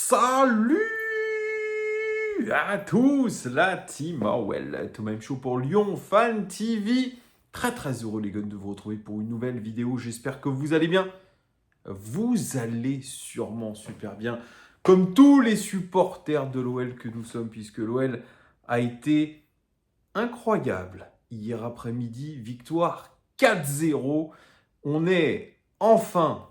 Salut à tous, la team Orwell, tout même chaud pour Lyon Fan TV. Très heureux les gars de vous retrouver pour une nouvelle vidéo. J'espère que vous allez bien. Vous allez sûrement super bien, comme tous les supporters de l'OL que nous sommes, puisque l'OL a été incroyable. Hier après-midi, victoire 4-0. On est enfin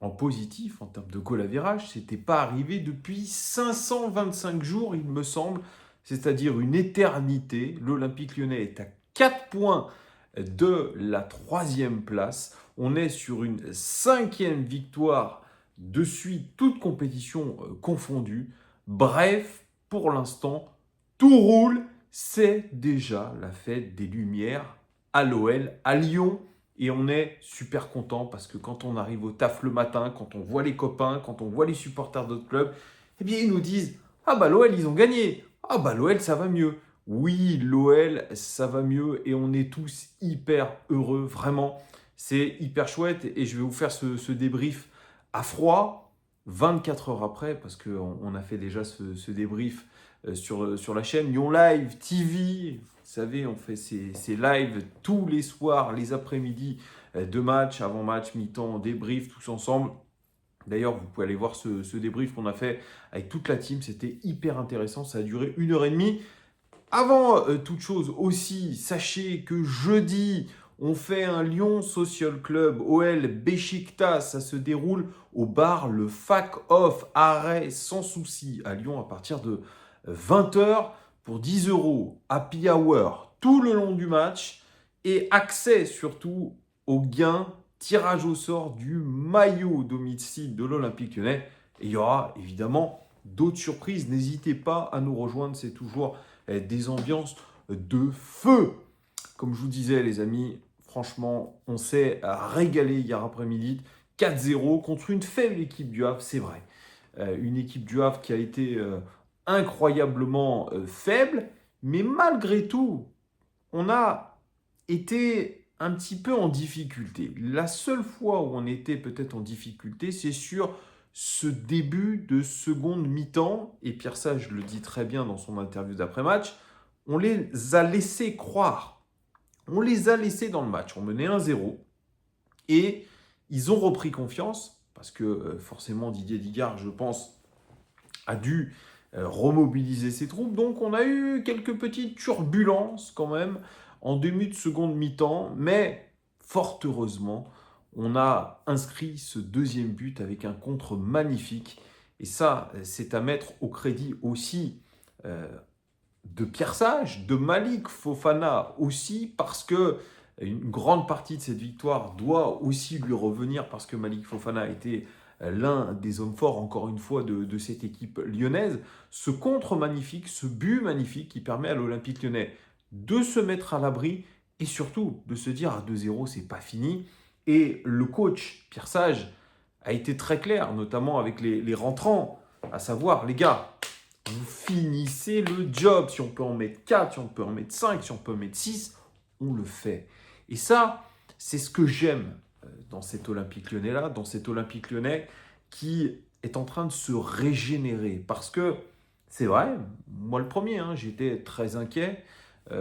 en positif en termes de goal average. C'était pas arrivé depuis 525 jours, il me semble, c'est-à-dire une éternité. L'Olympique Lyonnais est à 4 points de la 3e place. On est sur une 5e victoire de suite, toute compétition confondue. Bref, pour l'instant, tout roule. C'est déjà la fête des Lumières à l'OL, à Lyon. Et on est super content parce que quand on arrive au taf le matin, quand on voit les copains, quand on voit les supporters d'autres clubs, eh bien ils nous disent « Ah bah l'OL, ils ont gagné. Ah bah l'OL, ça va mieux. » Oui, l'OL, ça va mieux et on est tous hyper heureux, vraiment. C'est hyper chouette et je vais vous faire ce débrief à froid, 24 heures après, parce qu'on a fait déjà ce débrief sur la chaîne Lyon Live TV. Vous savez, on fait ces lives tous les soirs, les après-midi de match, avant-match, mi-temps, débrief, tous ensemble. D'ailleurs, vous pouvez aller voir ce débrief qu'on a fait avec toute la team. C'était hyper intéressant. Ça a duré 1h30. Avant toute chose aussi, sachez que jeudi, on fait un Lyon Social Club OL Beşiktaş. Ça se déroule au bar Le Fac Off, arrêt sans souci à Lyon à partir de 20h pour 10 euros. Happy hour tout le long du match et accès surtout au gain, tirage au sort du maillot domicile de l'Olympique Lyonnais. Et il y aura évidemment d'autres surprises. N'hésitez pas à nous rejoindre, c'est toujours des ambiances de feu. Comme je vous disais, les amis, franchement, on s'est régalé hier après-midi. 4-0 contre une faible équipe du Havre, c'est vrai. Une équipe du Havre qui a été incroyablement faible, mais malgré tout, on a été un petit peu en difficulté. La seule fois où on était peut-être en difficulté, c'est sur ce début de seconde mi-temps, et Pierre Sage le dit très bien dans son interview d'après-match, on les a laissés croire. On les a laissés dans le match. On menait 1-0 et ils ont repris confiance parce que forcément Didier Digard, je pense, a dû remobiliser ses troupes. Donc on a eu quelques petites turbulences quand même en début de seconde mi-temps, mais fort heureusement, on a inscrit ce deuxième but avec un contre magnifique. Et ça, c'est à mettre au crédit aussi de Pierre Sage, de Malik Fofana aussi, parce que une grande partie de cette victoire doit aussi lui revenir, parce que Malik Fofana a été l'un des hommes forts, encore une fois, de cette équipe lyonnaise. Ce contre magnifique, ce but magnifique qui permet à l'Olympique lyonnais de se mettre à l'abri et surtout de se dire à 2-0, c'est pas fini. Et le coach, Pierre Sage, a été très clair, notamment avec les rentrants, à savoir, les gars, vous finissez le job. Si on peut en mettre 4, si on peut en mettre 5, si on peut en mettre 6, on le fait. Et ça, c'est ce que j'aime dans cet Olympique Lyonnais-là, dans cet Olympique Lyonnais qui est en train de se régénérer. Parce que, c'est vrai, moi le premier, j'étais très inquiet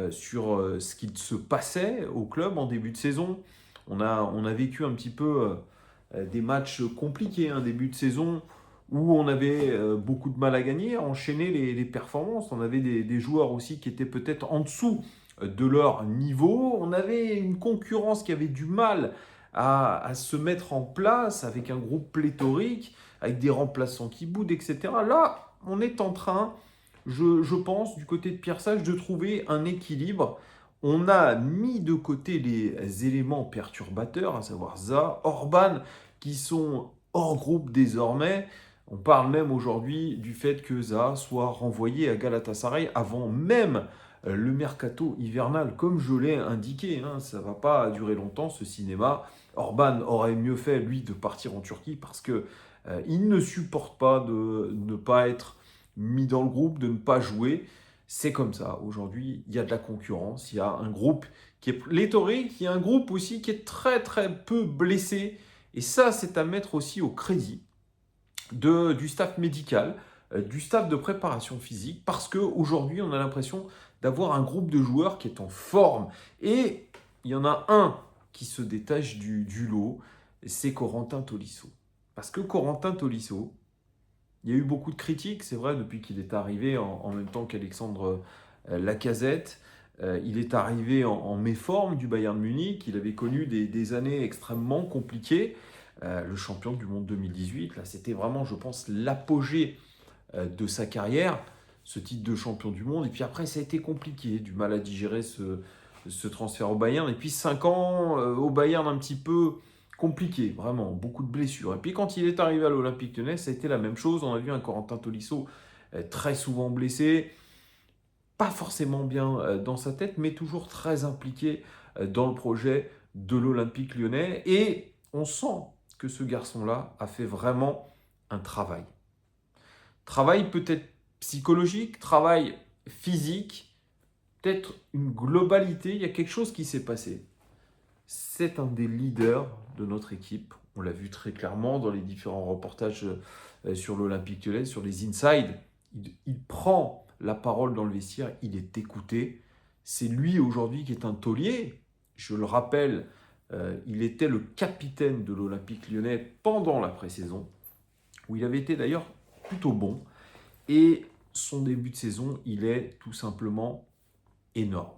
sur ce qu'il se passait au club en début de saison. On a vécu un petit peu des matchs compliqués, un début de saison où on avait beaucoup de mal à gagner, à enchaîner les performances. On avait des joueurs aussi qui étaient peut-être en dessous de leur niveau. On avait une concurrence qui avait du mal à se mettre en place avec un groupe pléthorique, avec des remplaçants qui boudent, etc. Là, on est en train, je pense, du côté de Pierre Sage, de trouver un équilibre. On a mis de côté les éléments perturbateurs, à savoir Zaha, Orban, qui sont hors groupe désormais. On parle même aujourd'hui du fait que Zaha soit renvoyé à Galatasaray avant même le mercato hivernal, comme je l'ai indiqué. Ça ne va pas durer longtemps ce cinéma. Orban aurait mieux fait, lui, de partir en Turquie parce que il ne supporte pas de ne pas être mis dans le groupe, de ne pas jouer. C'est comme ça. Aujourd'hui, il y a de la concurrence. Il y a un groupe qui est pléthorique. Il y a un groupe aussi qui est très peu blessé. Et ça, c'est à mettre aussi au crédit du staff médical, du staff de préparation physique, parce qu'aujourd'hui, on a l'impression d'avoir un groupe de joueurs qui est en forme. Et il y en a un qui se détache du lot, c'est Corentin Tolisso. Parce que Corentin Tolisso, il y a eu beaucoup de critiques, c'est vrai, depuis qu'il est arrivé en même temps qu'Alexandre Lacazette. Il est arrivé en méforme du Bayern Munich. Il avait connu des années extrêmement compliquées. Le champion du monde 2018, là, c'était vraiment, je pense, l'apogée de sa carrière, ce titre de champion du monde. Et puis après, ça a été compliqué, du mal à digérer ce transfert au Bayern. Et puis 5 ans au Bayern un petit peu compliqué, vraiment, beaucoup de blessures. Et puis quand il est arrivé à l'Olympique Lyonnais, ça a été la même chose. On a vu un Corentin Tolisso très souvent blessé, pas forcément bien dans sa tête, mais toujours très impliqué dans le projet de l'Olympique Lyonnais. Et on sent que ce garçon-là a fait vraiment un travail. Travail peut-être psychologique, travail physique, peut-être une globalité. Il y a quelque chose qui s'est passé. C'est un des leaders de notre équipe. On l'a vu très clairement dans les différents reportages sur l'Olympique Lyonnais, sur les Inside. Il prend la parole dans le vestiaire, il est écouté. C'est lui aujourd'hui qui est un taulier. Je le rappelle, il était le capitaine de l'Olympique Lyonnais pendant la pré-saison, où il avait été d'ailleurs plutôt bon. Et son début de saison, il est tout simplement énorme.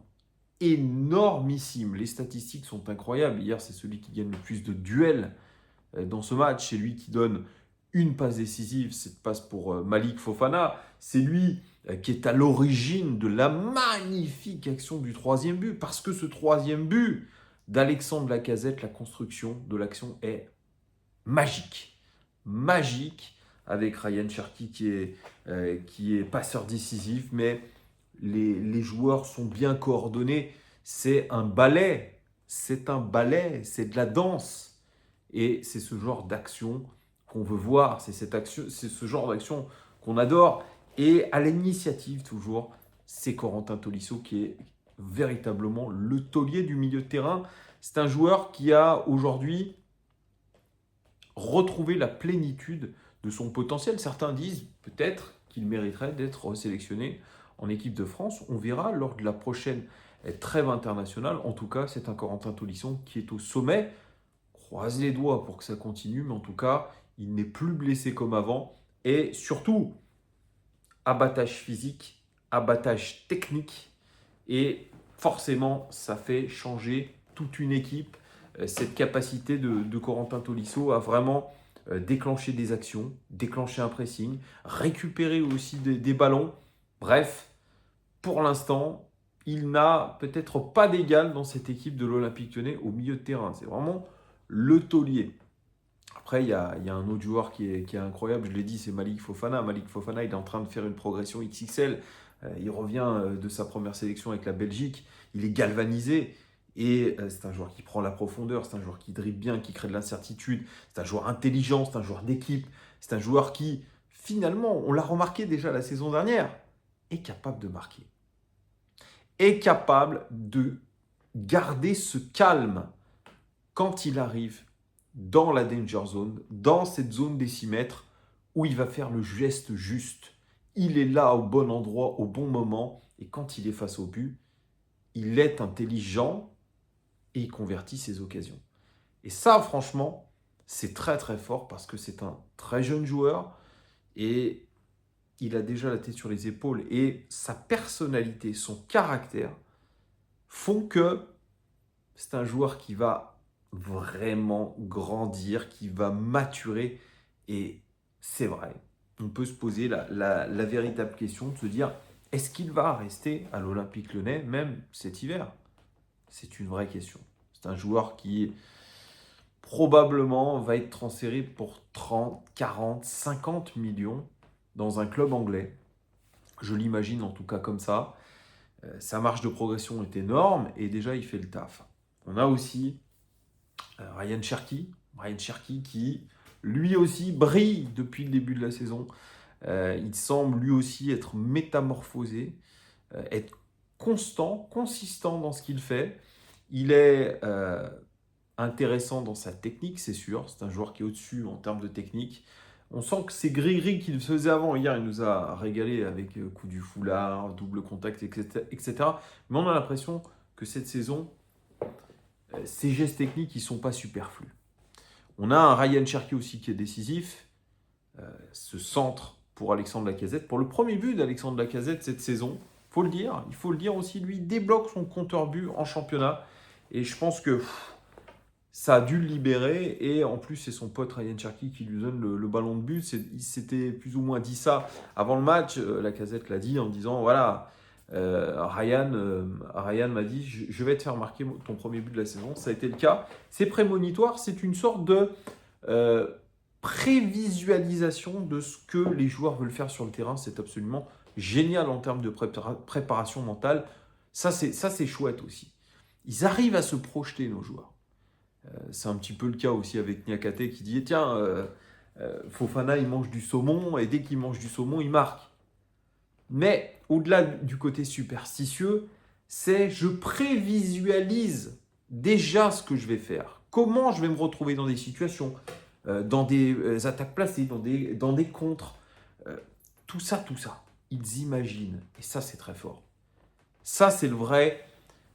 Énormissime. Les statistiques sont incroyables. Hier, c'est celui qui gagne le plus de duels dans ce match. C'est lui qui donne une passe décisive, cette passe pour Malik Fofana. C'est lui qui est à l'origine de la magnifique action du troisième but. Parce que ce troisième but d'Alexandre Lacazette, la construction de l'action est magique. Magique, avec Ryan Cherki qui est passeur décisif, mais les joueurs sont bien coordonnés. C'est un ballet, c'est de la danse. Et c'est ce genre d'action qu'on veut voir, c'est ce genre d'action qu'on adore. Et à l'initiative, toujours, c'est Corentin Tolisso qui est véritablement le taulier du milieu de terrain. C'est un joueur qui a aujourd'hui retrouvé la plénitude de son potentiel. Certains disent peut-être qu'il mériterait d'être sélectionné en équipe de France. On verra lors de la prochaine trêve internationale. En tout cas, c'est un Corentin Tolisso qui est au sommet. Croise les doigts pour que ça continue, mais en tout cas, il n'est plus blessé comme avant. Et surtout, abattage physique, abattage technique. Et forcément, ça fait changer toute une équipe. Cette capacité de Corentin Tolisso à vraiment déclencher des actions, déclencher un pressing, récupérer aussi des ballons. Bref, pour l'instant, il n'a peut-être pas d'égal dans cette équipe de l'Olympique Lyonnais au milieu de terrain. C'est vraiment le taulier. Après, il y a un autre joueur qui est incroyable, je l'ai dit, c'est Malik Fofana. Malik Fofana, il est en train de faire une progression XXL. Il revient de sa première sélection avec la Belgique. Il est galvanisé. Et c'est un joueur qui prend la profondeur, c'est un joueur qui dribble bien, qui crée de l'incertitude. C'est un joueur intelligent, c'est un joueur d'équipe. C'est un joueur qui, finalement, on l'a remarqué déjà la saison dernière, est capable de marquer. Est capable de garder ce calme quand il arrive dans la danger zone, dans cette zone des 6 mètres, où il va faire le geste juste. Il est là au bon endroit, au bon moment, et quand il est face au but, il est intelligent et il convertit ses occasions. Et ça, franchement, c'est très très fort parce que c'est un très jeune joueur et il a déjà la tête sur les épaules et sa personnalité, son caractère font que c'est un joueur qui va vraiment grandir, qui va maturer. Et c'est vrai, on peut se poser la véritable question de se dire, est-ce qu'il va rester à l'Olympique Lyonnais même cet hiver? C'est une vraie question. C'est un joueur qui probablement va être transféré pour 30, 40, 50 millions dans un club anglais. Je l'imagine en tout cas comme ça. Sa marge de progression est énorme et déjà il fait le taf. On a aussi Ryan Cherki qui lui aussi brille depuis le début de la saison. Il semble lui aussi être métamorphosé, être constant, consistant dans ce qu'il fait. Il est intéressant dans sa technique, c'est sûr. C'est un joueur qui est au-dessus en termes de technique. On sent que ces gris-gris qu'il faisait avant. Hier, il nous a régalé avec coup du foulard, double contact, etc. Mais on a l'impression que cette saison, ces gestes techniques, ils ne sont pas superflus. On a un Ryan Cherki aussi qui est décisif. Ce centre pour Alexandre Lacazette. Pour le premier but d'Alexandre Lacazette cette saison, il faut le dire aussi, lui débloque son compteur but en championnat. Et je pense que ça a dû le libérer. Et en plus, c'est son pote Ryan Cherki qui lui donne le ballon de but. Il s'était plus ou moins dit ça avant le match. Lacazette l'a dit en disant, voilà, Ryan m'a dit, je vais te faire marquer ton premier but de la saison. Ça a été le cas. C'est prémonitoire, c'est une sorte de prévisualisation de ce que les joueurs veulent faire sur le terrain. C'est absolument génial en termes de préparation mentale. Ça, c'est chouette aussi. Ils arrivent à se projeter, nos joueurs. C'est un petit peu le cas aussi avec Niakate qui dit, tiens, Fofana, il mange du saumon, et dès qu'il mange du saumon, il marque. Mais au-delà du côté superstitieux, c'est je prévisualise déjà ce que je vais faire. Comment je vais me retrouver dans des situations, dans des attaques placées, dans des contres. Tout ça, ils imaginent. Et ça, c'est très fort. Ça, c'est le vrai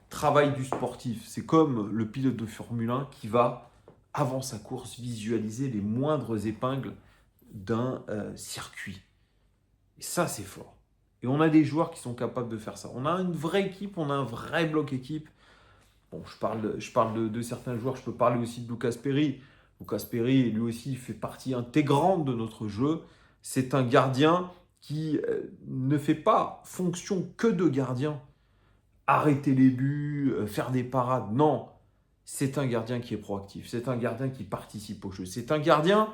travail du sportif. C'est comme le pilote de Formule 1 qui va, avant sa course, visualiser les moindres épingles d'un circuit. Et ça, c'est fort. Et on a des joueurs qui sont capables de faire ça. On a une vraie équipe, on a un vrai bloc équipe. Bon, je parle de certains joueurs, je peux parler aussi de Lucas Perry. Lucas Perry, lui aussi, fait partie intégrante de notre jeu. C'est un gardien qui ne fait pas fonction que de gardien. Arrêter les buts, faire des parades. Non, c'est un gardien qui est proactif. C'est un gardien qui participe au jeu. C'est un gardien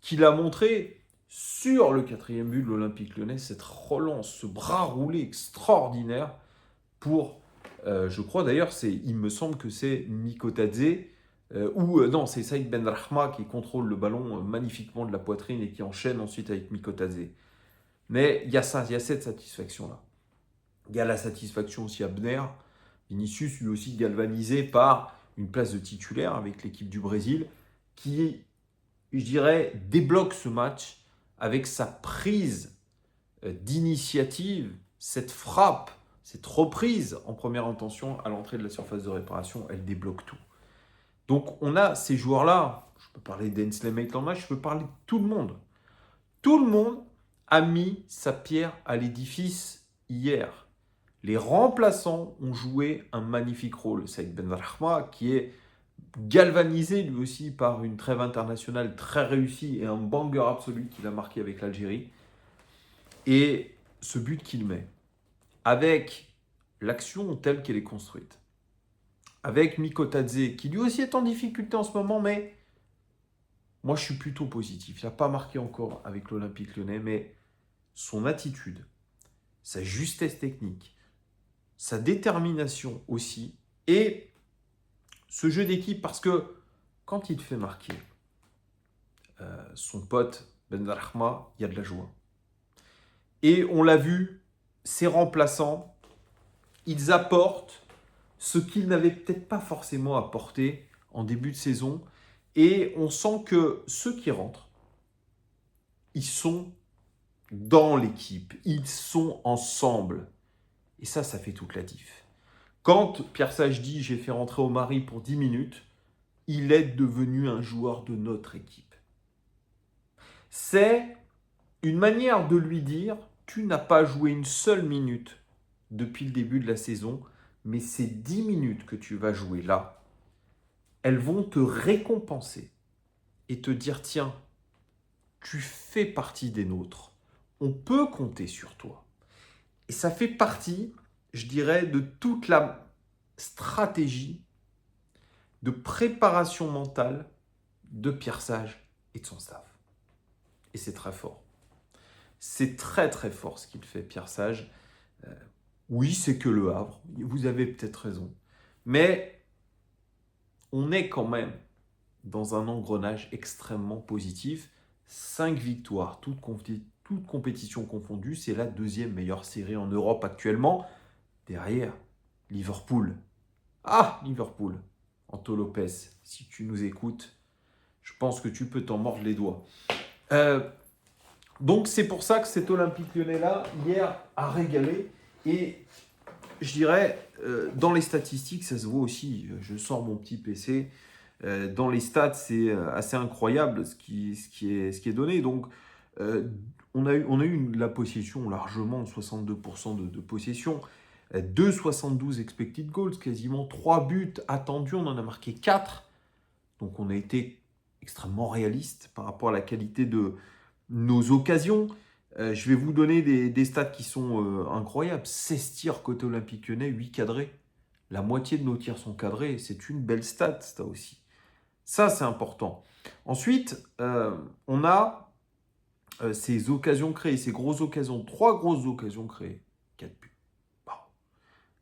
qui l'a montré sur le 4e but de l'Olympique Lyonnais, cette relance, ce bras roulé extraordinaire pour, je crois d'ailleurs, il me semble que c'est Mikotadze, non, c'est Saïd Benrahma qui contrôle le ballon magnifiquement de la poitrine et qui enchaîne ensuite avec Mikotadze. Mais il y a cette satisfaction-là. Il y a la satisfaction aussi à Abner. Vinicius, lui aussi galvanisé par une place de titulaire avec l'équipe du Brésil, qui, je dirais, débloque ce match avec sa prise d'initiative, cette frappe, cette reprise en première intention à l'entrée de la surface de réparation, elle débloque tout. Donc on a ces joueurs-là, je peux parler d'Ensley Maitland-Niles, je peux parler de tout le monde. Tout le monde a mis sa pierre à l'édifice hier. Les remplaçants ont joué un magnifique rôle. Saïd Benrahma, qui est galvanisé lui aussi par une trêve internationale très réussie et un banger absolu qu'il a marqué avec l'Algérie. Et ce but qu'il met, avec l'action telle qu'elle est construite, avec Mikotadze, qui lui aussi est en difficulté en ce moment, mais moi je suis plutôt positif. Il n'a pas marqué encore avec l'Olympique Lyonnais, mais son attitude, sa justesse technique, sa détermination aussi, et ce jeu d'équipe, parce que quand il fait marquer son pote Benrahma, il y a de la joie. Et on l'a vu, ces remplaçants, ils apportent ce qu'ils n'avaient peut-être pas forcément apporté en début de saison. Et on sent que ceux qui rentrent, ils sont dans l'équipe, ils sont ensemble. Et ça fait toute la diff. Quand Pierre Sage dit « j'ai fait rentrer Omari pour 10 minutes », il est devenu un joueur de notre équipe. C'est une manière de lui dire « tu n'as pas joué une seule minute depuis le début de la saison, mais ces 10 minutes que tu vas jouer là, elles vont te récompenser et te dire « tiens, tu fais partie des nôtres, on peut compter sur toi ». Et ça fait partie, je dirais, de toute la stratégie de préparation mentale de Pierre Sage et de son staff. Et c'est très fort. C'est très très fort ce qu'il fait, Pierre Sage. Oui, c'est que le Havre, vous avez peut-être raison. Mais on est quand même dans un engrenage extrêmement positif. 5 victoires, toutes compétitions confondues. C'est la 2e meilleure série en Europe actuellement. Derrière, Liverpool. Ah, Liverpool. Anto Lopez, si tu nous écoutes, je pense que tu peux t'en mordre les doigts. Donc c'est pour ça que cet Olympique Lyonnais-là, hier, a régalé. Et je dirais, dans les statistiques, ça se voit aussi. Je sors mon petit PC. Dans les stats, c'est assez incroyable ce qui est donné. Donc, on a eu la possession largement, 62% de possession. 2,72 expected goals, quasiment 3 buts attendus. On en a marqué 4. Donc, on a été extrêmement réaliste par rapport à la qualité de nos occasions. Je vais vous donner des stats qui sont incroyables. 16 tirs côté Olympique Lyonnais, 8 cadrés. La moitié de nos tirs sont cadrés. C'est une belle stat, ça aussi. Ça, c'est important. Ensuite, on a ces occasions créées, ces grosses occasions. 3 grosses occasions créées. 4 buts. Bon.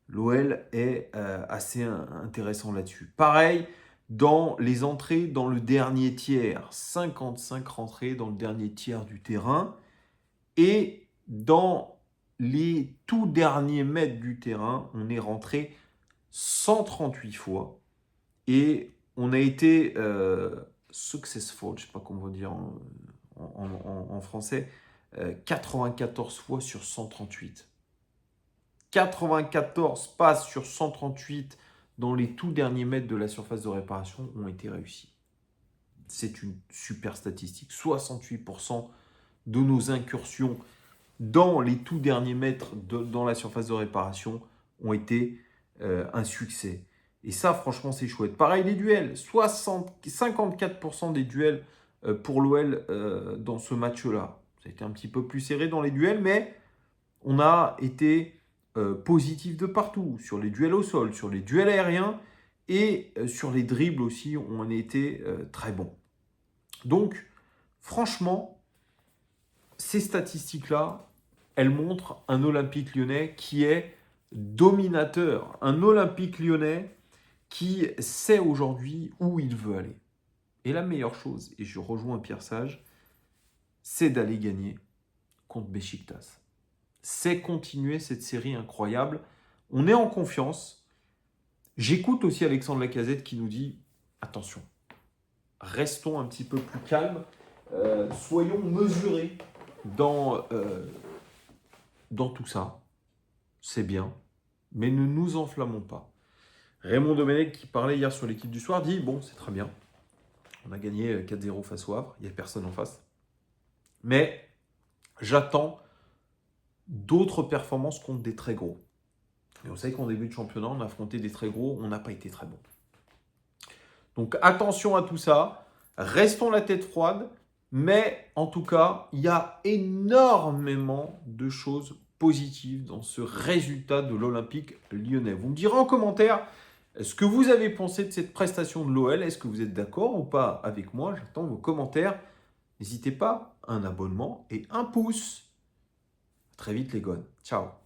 L'OL est assez intéressant là-dessus. Pareil, dans les entrées dans le dernier tiers. 55 rentrées dans le dernier tiers du terrain. Et dans les tout derniers mètres du terrain, on est rentré 138 fois. Et on a été successful, je ne sais pas comment dire en français, 94 fois sur 138. 94 passes sur 138 dans les tout derniers mètres de la surface de réparation ont été réussies. C'est une super statistique. 68% de nos incursions dans les tout derniers mètres dans la surface de réparation ont été un succès. Et ça, franchement, c'est chouette. Pareil, les duels. 54% des duels pour l'OL dans ce match-là. Ça a été un petit peu plus serré dans les duels, mais on a été positif de partout. Sur les duels au sol, sur les duels aériens et sur les dribbles aussi, on a été très bon. Donc, franchement, ces statistiques-là, elles montrent un Olympique Lyonnais qui est dominateur. Un Olympique Lyonnais qui sait aujourd'hui où il veut aller. Et la meilleure chose, et je rejoins Pierre Sage, c'est d'aller gagner contre Beşiktaş. C'est continuer cette série incroyable. On est en confiance. J'écoute aussi Alexandre Lacazette qui nous dit « Attention, restons un petit peu plus calmes, soyons mesurés dans tout ça. C'est bien, mais ne nous enflammons pas. » Raymond Domenech, qui parlait hier sur l'équipe du soir, dit « Bon, c'est très bien. On a gagné 4-0 face au Havre. Il n'y a personne en face. Mais j'attends d'autres performances contre des très gros. » Et on sait qu'en début de championnat, on a affronté des très gros. On n'a pas été très bon. Donc attention à tout ça. Restons la tête froide. Mais en tout cas, il y a énormément de choses positives dans ce résultat de l'Olympique Lyonnais. Vous me direz en commentaire ce que vous avez pensé de cette prestation de l'OL. Est-ce que vous êtes d'accord ou pas avec moi? J'attends vos commentaires. N'hésitez pas, un abonnement et un pouce. À très vite les gones. Ciao.